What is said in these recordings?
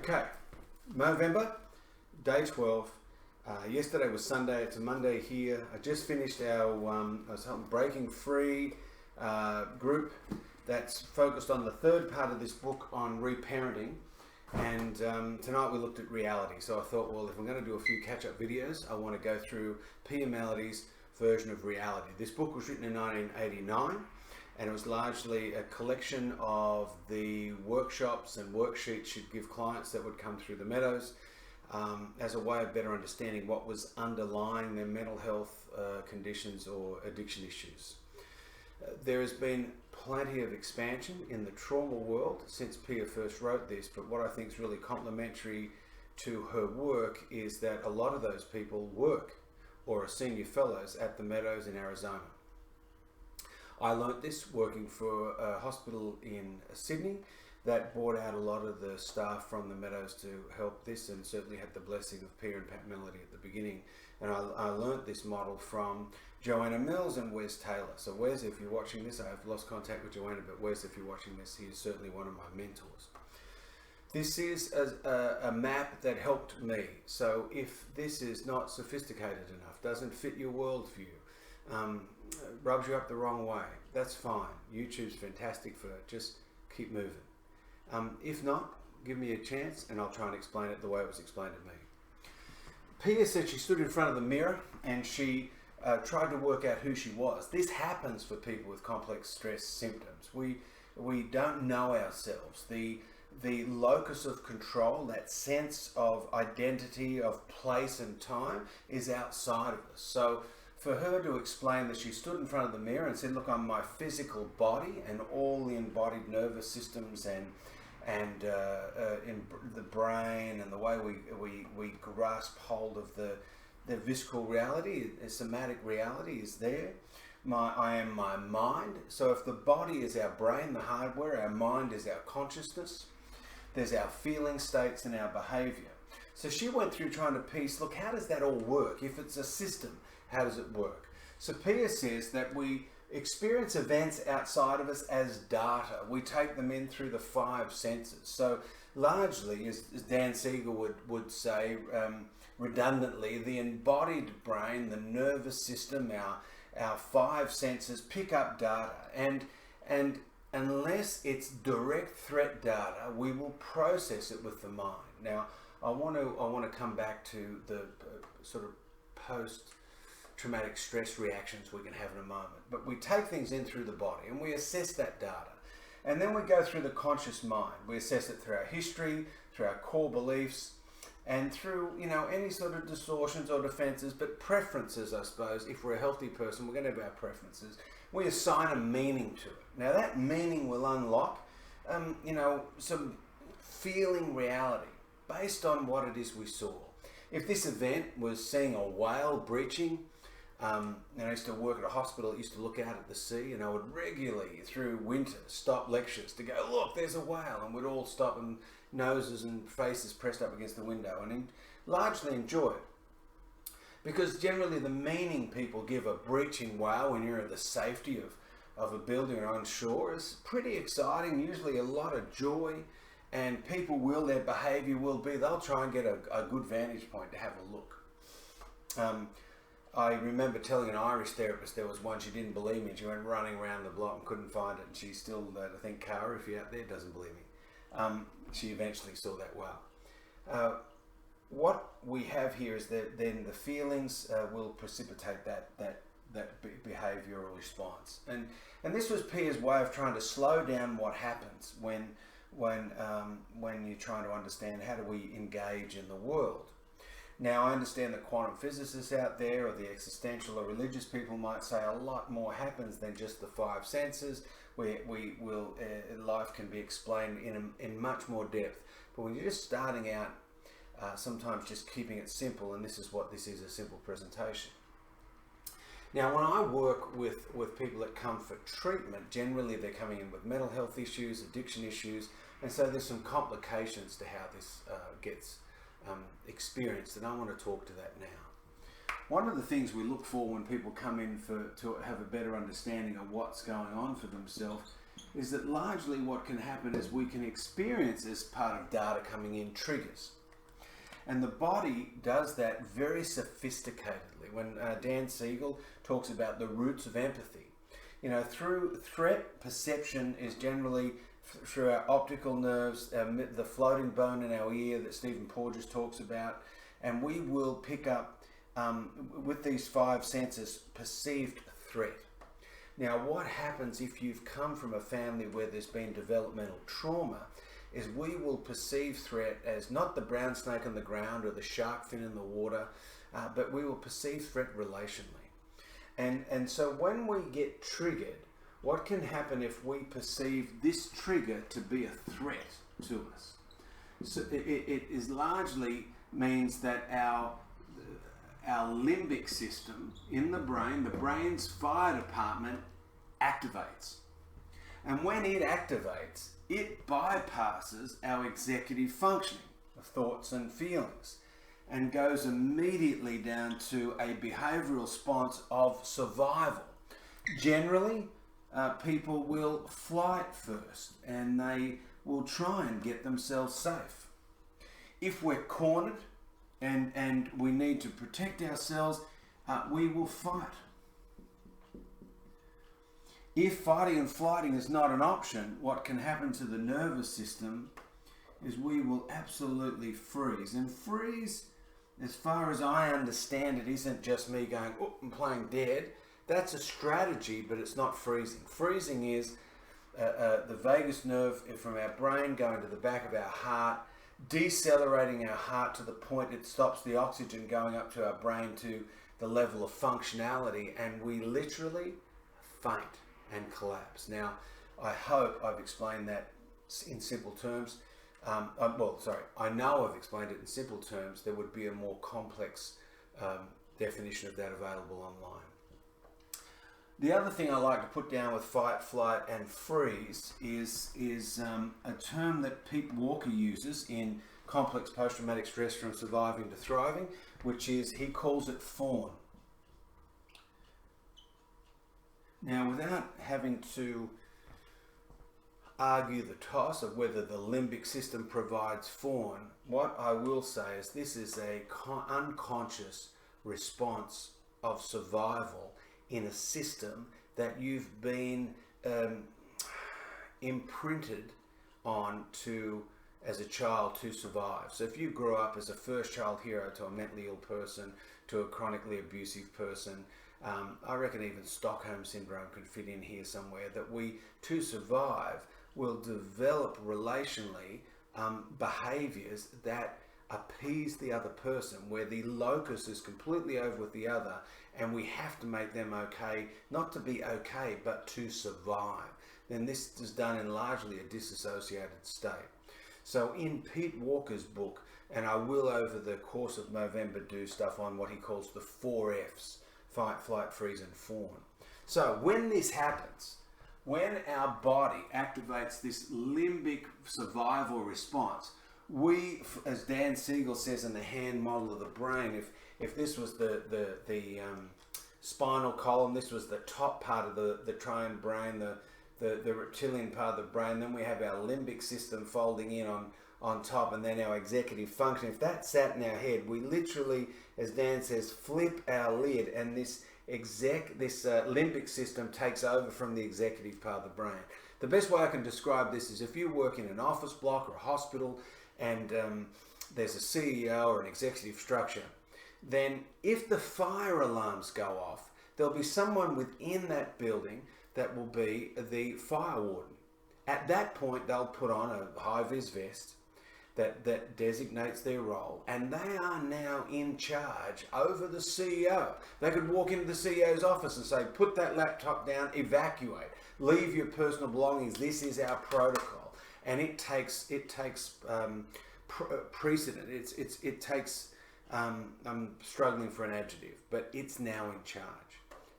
Okay, MOvember, day 12. Yesterday was Sunday, it's a Monday here. I just finished our Breaking Free group that's focused on the third part of this book on reparenting. And tonight we looked at reality. So I thought, well, if I'm going to do a few catch-up videos, I want to go through Pia Mellody's version of reality. This book was written in 1989. And it was largely a collection of the workshops and worksheets she'd give clients that would come through the Meadows as a way of better understanding what was underlying their mental health conditions or addiction issues. There has been plenty of expansion in the trauma world since Pia first wrote this, but what I think is really complementary to her work is that a lot of those people work or are senior fellows at the Meadows in Arizona. I learnt this working for a hospital in Sydney that brought out a lot of the staff from the Meadows to help this, and certainly had the blessing of Pia and Pat Mellody at the beginning. And I learnt this model from Joanna Mills and Wes Taylor. So Wes, if you're watching this, I've lost contact with Joanna, but Wes, if you're watching this, he is certainly one of my mentors. This is a map that helped me. So if this is not sophisticated enough, doesn't fit your worldview, rubs you up the wrong way, that's fine. YouTube's fantastic for it. Just keep moving. If not, give me a chance and I'll try and explain it the way it was explained to me. Pia said she stood in front of the mirror and she tried to work out who she was. This happens for people with complex stress symptoms. We don't know ourselves. The locus of control, that sense of identity, of place and time, is outside of us. So for her to explain that she stood in front of the mirror and said, look, I'm my physical body and all the embodied nervous systems and in the brain and the way we grasp hold of the visceral reality, the somatic reality is there. I am my mind. So if the body is our brain, the hardware, our mind is our consciousness, there's our feeling states and our behavior. So she went through trying to piece, look, how does that all work? If it's a system, how does it work? So Pia says that we experience events outside of us as data. We take them in through the 5 senses. So largely, as Dan Siegel would say, redundantly, the embodied brain, the nervous system, our 5 senses pick up data. And unless it's direct threat data, we will process it with the mind. Now, I want to come back to the sort of post-traumatic stress reactions we can have in a moment. But we take things in through the body and we assess that data. And then we go through the conscious mind. We assess it through our history, through our core beliefs, and through, any sort of distortions or defenses, but preferences, I suppose. If we're a healthy person, we're going to have our preferences. We assign a meaning to it. Now that meaning will unlock, some feeling reality based on what it is we saw. If this event was seeing a whale breaching, I used to work at a hospital that used to look out at the sea, and I would regularly, through winter, stop lectures to go, look, there's a whale, and we'd all stop and noses and faces pressed up against the window and largely enjoy it. Because generally the meaning people give a breaching whale when you're in the safety of a building or on shore is pretty exciting, usually a lot of joy, and their behavior will be, they'll try and get a good vantage point to have a look. I remember telling an Irish therapist there was one, she didn't believe me, and she went running around the block and couldn't find it, and she still, I think Cara, if you're out there, doesn't believe me. She eventually saw that whale. What we have here is that then the feelings will precipitate that behavioural response, and this was Pia's way of trying to slow down what happens when you're trying to understand how do we engage in the world. Now I understand that quantum physicists out there or the existential or religious people might say a lot more happens than just the 5 senses. Life can be explained in much more depth. But when you're just starting out, sometimes just keeping it simple, and this is what this is, a simple presentation. Now when I work with people that come for treatment, generally they're coming in with mental health issues, addiction issues, and so there's some complications to how this gets experienced, and I want to talk to that now. One of the things we look for when people come in to have a better understanding of what's going on for themselves is that largely what can happen is we can experience as part of data coming in triggers. And the body does that very sophisticatedly. When Dan Siegel talks about the roots of empathy, you know, through threat perception is generally through our optical nerves, the floating bone in our ear that Stephen Porges talks about, and we will pick up with these 5 senses perceived threat. Now, what happens if you've come from a family where there's been developmental trauma is we will perceive threat as not the brown snake on the ground or the shark fin in the water, but we will perceive threat relationally. And so when we get triggered, what can happen if we perceive this trigger to be a threat to us? So it is largely means that our limbic system in the brain's fire department activates. And when it activates, it bypasses our executive functioning of thoughts and feelings and goes immediately down to a behavioral response of survival. Generally, people will flight first and they will try and get themselves safe. If we're cornered and we need to protect ourselves, we will fight. If fighting and flighting is not an option, what can happen to the nervous system is we will absolutely freeze. And freeze, as far as I understand it, isn't just me going, oh, I'm playing dead. That's a strategy, but it's not freezing. Freezing is the vagus nerve from our brain going to the back of our heart, decelerating our heart to the point it stops the oxygen going up to our brain to the level of functionality, and we literally faint and collapse. Now, I hope I've explained that in simple terms. I know I've explained it in simple terms. There would be a more complex definition of that available online. The other thing I like to put down with fight, flight, and freeze is a term that Pete Walker uses in complex post-traumatic stress from surviving to thriving, which is, he calls it fawn. Now, without having to argue the toss of whether the limbic system provides fawn, what I will say is this is a unconscious response of survival in a system that you've been imprinted on to as a child to survive. So if you grew up as a first child hero to a mentally ill person, to a chronically abusive person, I reckon even Stockholm Syndrome could fit in here somewhere, that we, to survive, will develop relationally behaviors that appease the other person, where the locus is completely over with the other, and we have to make them okay, not to be okay, but to survive. Then this is done in largely a disassociated state. So in Pete Walker's book, and I will over the course of MOvember do stuff on what he calls the 4 Fs, fight, flight, freeze, and fawn. So when this happens, when our body activates this limbic survival response, we, as Dan Siegel says in the hand model of the brain, if this was the spinal column, this was the top part of the triune brain, the reptilian part of the brain, then we have our limbic system folding in on top, and then our executive function. If that sat in our head, we literally, as Dan says, flip our lid, and this limbic system takes over from the executive part of the brain. The best way I can describe this is if you work in an office block or a hospital and there's a CEO or an executive structure, then if the fire alarms go off, there'll be someone within that building that will be the fire warden. At that point, they'll put on a high-vis vest that designates their role, and they are now in charge over the CEO. They could walk into the CEO's office and say, put that laptop down, evacuate, leave your personal belongings, this is our protocol. And it takes precedent. It takes, I'm struggling for an adjective, but it's now in charge.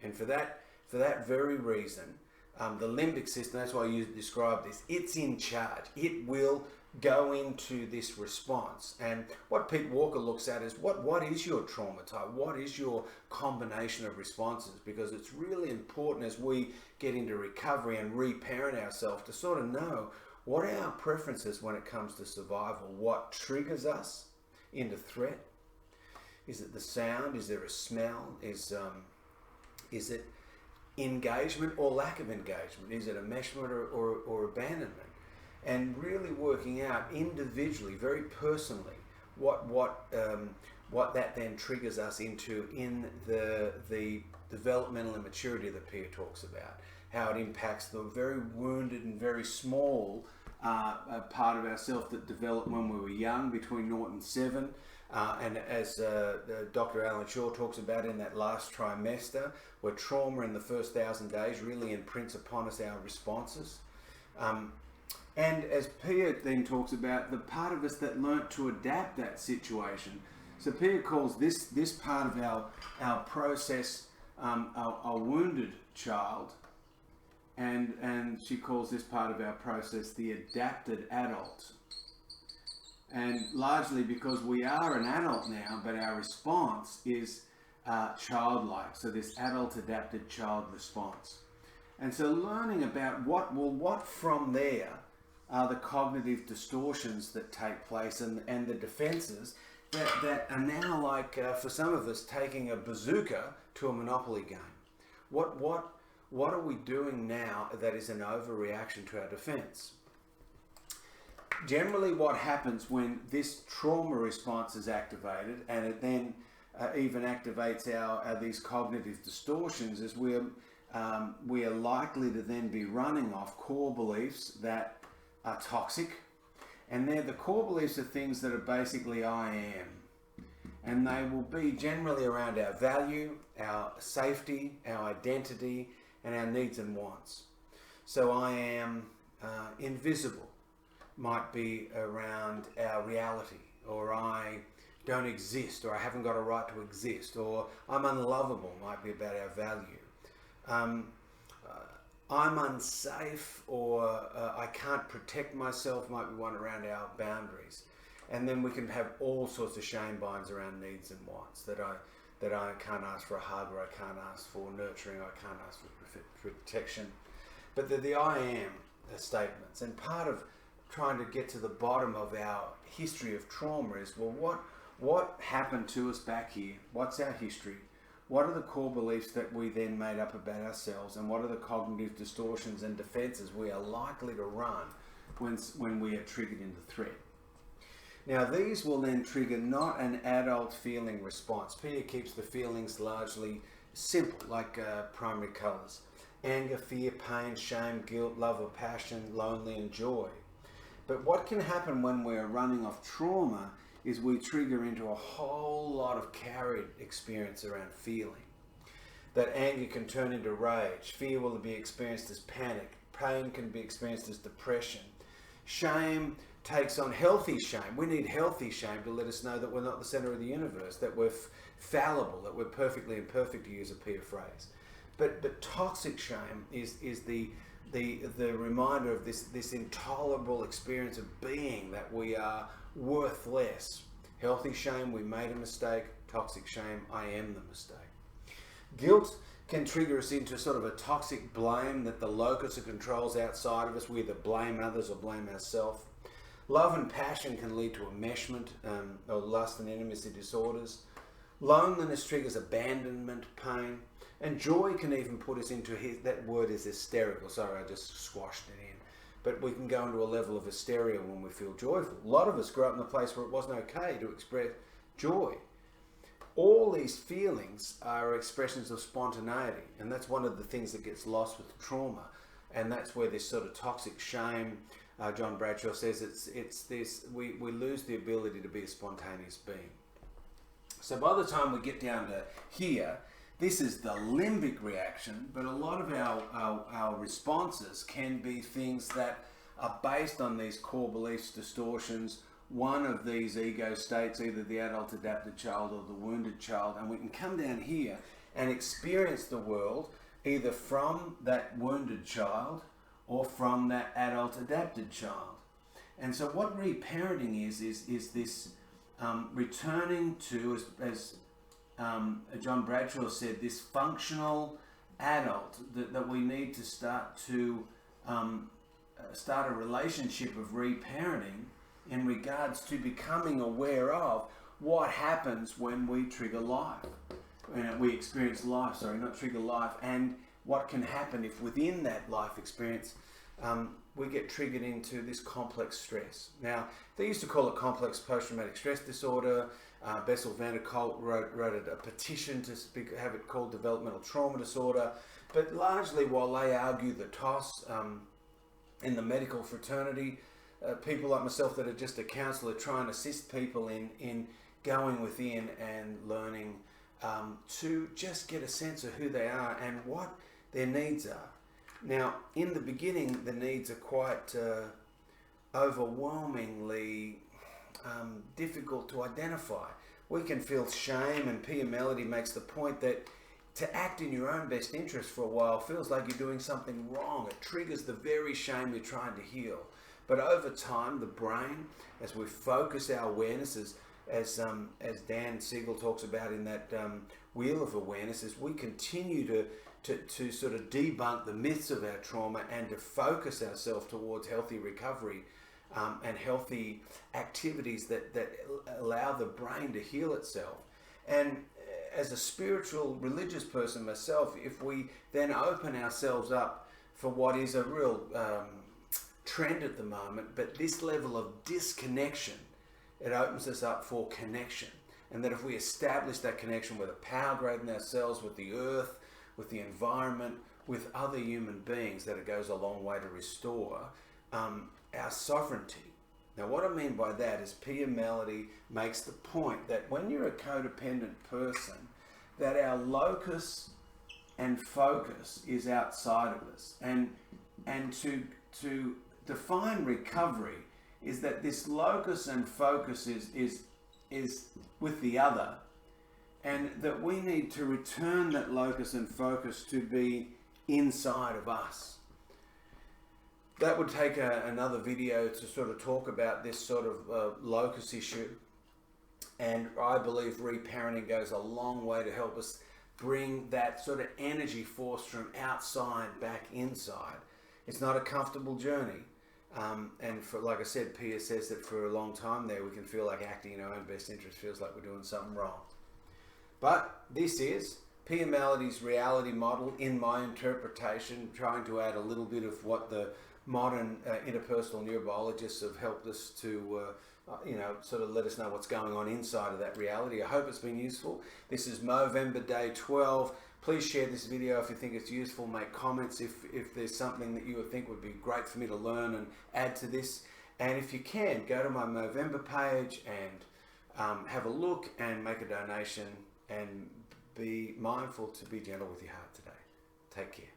And for that very reason, the limbic system, that's why you describe this, it's in charge. It will go into this response. And what Pete Walker looks at is what is your trauma type? What is your combination of responses? Because it's really important as we get into recovery and reparent ourselves to sort of know what are our preferences when it comes to survival. What triggers us into threat? Is it the sound? Is there a smell? Is it engagement or lack of engagement? Is it enmeshment or abandonment? And really working out individually, very personally, what that then triggers us into in the developmental immaturity that Pia talks about, how it impacts the very wounded and very small part of ourselves that developed when we were young, between 0 and 7. And as Dr. Alan Shaw talks about in that last trimester, where trauma in the first 1,000 days really imprints upon us our responses. And as Pia then talks about, the part of us that learnt to adapt that situation. So Pia calls this part of our process a wounded child, and she calls this part of our process the adapted adult. And largely because we are an adult now, but our response is childlike. So this adult adapted child response. And so learning about what from there are the cognitive distortions that take place and the defenses that are now like, for some of us, taking a bazooka to a Monopoly game. What are we doing now that is an overreaction to our defense? Generally what happens when this trauma response is activated, and it then even activates these cognitive distortions, is we are likely to then be running off core beliefs that are toxic. And the core beliefs are things that are basically I am. And they will be generally around our value, our safety, our identity, and our needs and wants. So I am invisible might be around our reality, or I don't exist, or I haven't got a right to exist, or I'm unlovable might be about our value. I'm unsafe, or I can't protect myself might be one around our boundaries. And then we can have all sorts of shame binds around needs and wants, that I can't ask for a hug, or I can't ask for nurturing, or I can't ask for protection. But the I am statements, and part of trying to get to the bottom of our history of trauma is, well, what happened to us back here? What's our history? What are the core beliefs that we then made up about ourselves, and what are the cognitive distortions and defenses we are likely to run when we are triggered into threat? Now, these will then trigger not an adult feeling response. Pia keeps the feelings largely simple, like primary colours: anger, fear, pain, shame, guilt, love or passion, lonely and joy. But what can happen when we're running off trauma is we trigger into a whole lot of carried experience around feeling. That anger can turn into rage, fear will be experienced as panic, pain can be experienced as depression. Shame takes on healthy shame. We need healthy shame to let us know that we're not the center of the universe, that we're fallible, that we're perfectly imperfect, to use a Pia phrase. But toxic shame is the reminder of this intolerable experience of being, that we are worth less. Healthy shame, we made a mistake. Toxic shame, I am the mistake. Guilt can trigger us into sort of a toxic blame, that the locus of control is outside of us. We either blame others or blame ourselves. Love and passion can lead to enmeshment or lust and intimacy disorders. Loneliness triggers abandonment, pain. And joy can even put us into, that word is hysterical. Sorry, I just squashed it in. But we can go into a level of hysteria when we feel joyful. A lot of us grew up in a place where it wasn't okay to express joy. All these feelings are expressions of spontaneity. And that's one of the things that gets lost with trauma. And that's where this sort of toxic shame, John Bradshaw says, it's this, we lose the ability to be a spontaneous being. So by the time we get down to here, this is the limbic reaction, but a lot of our responses can be things that are based on these core beliefs, distortions, one of these ego states, either the adult adapted child or the wounded child, and we can come down here and experience the world either from that wounded child or from that adult adapted child. And so what reparenting is this returning to, as John Bradshaw said, this functional adult that we need to start a relationship of reparenting in regards to becoming aware of what happens when we trigger life. We experience life, not trigger life, and what can happen if within that life experience we get triggered into this complex stress. Now, they used to call it complex post-traumatic stress disorder. Bessel van der Kolk wrote a petition to have it called developmental trauma disorder. But largely, while they argue the toss in the medical fraternity, people like myself that are just a counsellor try and assist people in going within and learning to just get a sense of who they are and what their needs are. Now, in the beginning, the needs are quite overwhelmingly difficult to identify. We can feel shame, and Pia Mellody makes the point that to act in your own best interest for a while feels like you're doing something wrong. It triggers the very shame you're trying to heal. But over time, the brain, as we focus our awarenesses, as Dan Siegel talks about in that wheel of awareness, as we continue to sort of debunk the myths of our trauma and to focus ourselves towards healthy recovery and healthy activities that allow the brain to heal itself. And as a spiritual, religious person myself, if we then open ourselves up for what is a real trend at the moment, but this level of disconnection, it opens us up for connection. And that if we establish that connection with a power greater than ourselves, with the earth, with the environment, with other human beings, that it goes a long way to restore our sovereignty. Now, what I mean by that is Pia Mellody makes the point that when you're a codependent person, that our locus and focus is outside of us. And to define recovery is that this locus and focus is with the other, and that we need to return that locus and focus to be inside of us. That would take another video to sort of talk about this sort of locus issue. And I believe reparenting goes a long way to help us bring that sort of energy force from outside back inside. It's not a comfortable journey. And for, like I said, Pia says that for a long time there, we can feel like acting in our own best interest feels like we're doing something wrong. But this is Pia Mellody's reality model, in my interpretation, trying to add a little bit of what the modern interpersonal neurobiologists have helped us to, sort of let us know what's going on inside of that reality. I hope it's been useful. This is MOvember Day 12. Please share this video if you think it's useful. Make comments if there's something that you would think would be great for me to learn and add to this. And if you can, go to my MOvember page and have a look and make a donation, and be mindful to be gentle with your heart today. Take care.